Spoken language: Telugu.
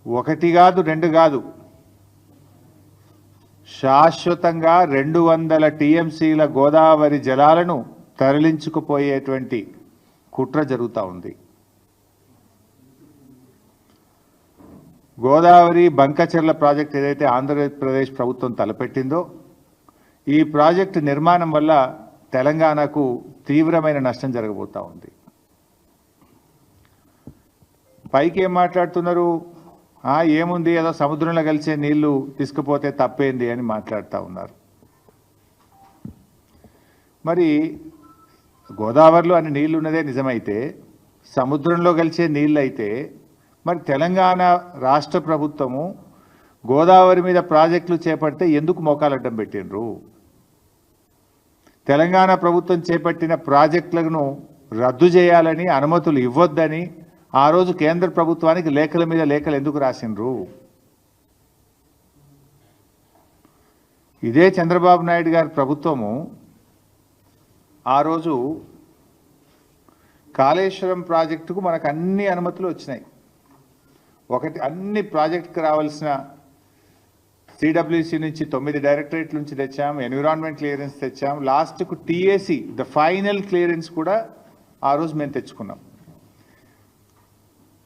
ఒకటి కాదు రెండు కాదు, శాశ్వతంగా 200 టీఎంసీల గోదావరి జలాలను తరలించుకుపోయేటువంటి కుట్ర జరుగుతూ ఉంది. గోదావరి బంకచెర్ల ప్రాజెక్ట్ ఏదైతే ఆంధ్రప్రదేశ్ ప్రభుత్వం తలపెట్టిందో, ఈ ప్రాజెక్టు నిర్మాణం వల్ల తెలంగాణకు తీవ్రమైన నష్టం జరగబోతూ ఉంది. పైకి ఏం మాట్లాడుతున్నారు, ఏముంది ఏదో సముద్రంలో కలిసే నీళ్లు తీసుకుపోతే తప్పేంది అని మాట్లాడుతూ ఉన్నారు. మరి గోదావరిలో అన్ని నీళ్లు ఉన్నదే నిజమైతే, సముద్రంలో కలిసే నీళ్ళు అయితే మరి తెలంగాణ రాష్ట్ర ప్రభుత్వము గోదావరి మీద ప్రాజెక్టులు చేపడితే ఎందుకు మోకాలడ్డం పెట్టినరు? తెలంగాణ ప్రభుత్వం చేపట్టిన ప్రాజెక్టులను రద్దు చేయాలని, అనుమతులు ఇవ్వొద్దని ఆ రోజు కేంద్ర ప్రభుత్వానికి లేఖల మీద లేఖలు ఎందుకు రాసినరు? ఇదే చంద్రబాబు నాయుడు గారి ప్రభుత్వము ఆ రోజు కాళేశ్వరం ప్రాజెక్టుకు మనకు అన్ని అనుమతులు వచ్చినాయి. ఒకటి, అన్ని ప్రాజెక్టుకు రావాల్సిన సిడబ్ల్యూసి నుంచి 9 డైరెక్టరేట్ల నుంచి తెచ్చాం, ఎన్విరాన్మెంట్ క్లియరెన్స్ తెచ్చాం, లాస్ట్కు టీఏసీ ద ఫైనల్ క్లియరెన్స్ కూడా ఆ రోజు మేము తెచ్చుకున్నాం.